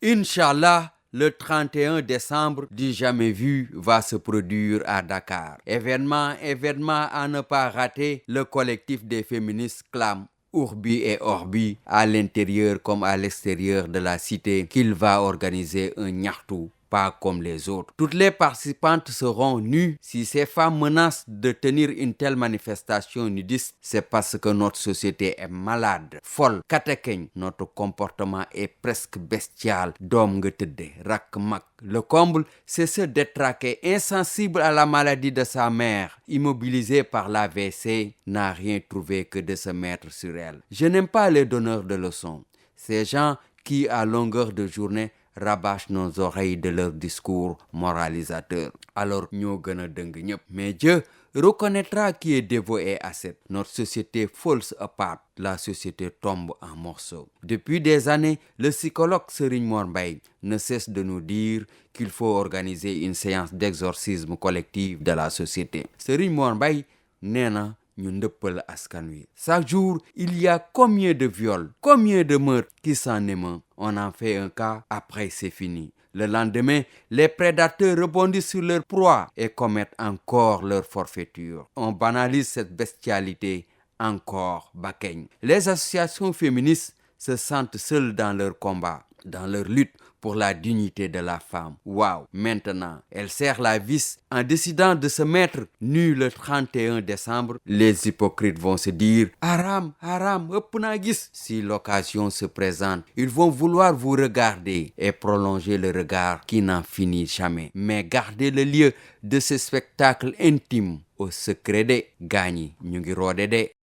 Inch'Allah, le 31 décembre du jamais vu va se produire à Dakar. Événement à ne pas rater, le collectif des féministes clame Urbi et Orbi, à l'intérieur comme à l'extérieur de la cité, qu'il va organiser un ñaxtu, pas comme les autres. Toutes les participantes seront nues. Si ces femmes menacent de tenir une telle manifestation nudiste, c'est parce que notre société est malade, folle, katekeñ. Notre comportement est presque bestial. Doom nga tëdde, rakk mag. Le comble, c'est ce détraqué, insensible à la maladie de sa mère, immobilisé par l'AVC, n'a rien trouvé que de se mettre sur elle. Je n'aime pas les donneurs de leçons. Ces gens qui, à longueur de journée, rabâchent nos oreilles de leurs discours moralisateurs. Alors, ñoo gën a dëng ñëpp. Mais Dieu reconnaîtra qui est dévoué et ascète. Notre société falls apart. La société tombe en morceaux. Depuis des années, le psychologue Serigne Mor Mbaye ne cesse de nous dire qu'il faut organiser une séance d'exorcisme collectif de la société. Serigne Mor Mbaye nee na ñu ndëppal askan wi. Chaque jour, il y a combien de viols, combien de meurtres qui s'en émeut. On en fait un cas, après c'est fini. Le lendemain, les prédateurs rebondissent sur leur proie et commettent encore leur forfaiture. On banalise cette bestialité encore ba kañ. Les associations féministes se sentent seules dans leur combat, dans leur lutte pour la dignité de la femme. Waouh! Maintenant, elles serrent la vis en décidant de se mettre nues le 31 décembre. Les hypocrites vont se dire « Haram, haram, ëpp naa gis ». Si l'occasion se présente, ils vont vouloir vous regarder et prolonger le regard qui n'en finit jamais. Mais gardez le lieu de ce spectacle intime au secret de gaañi ñu ngi roode de.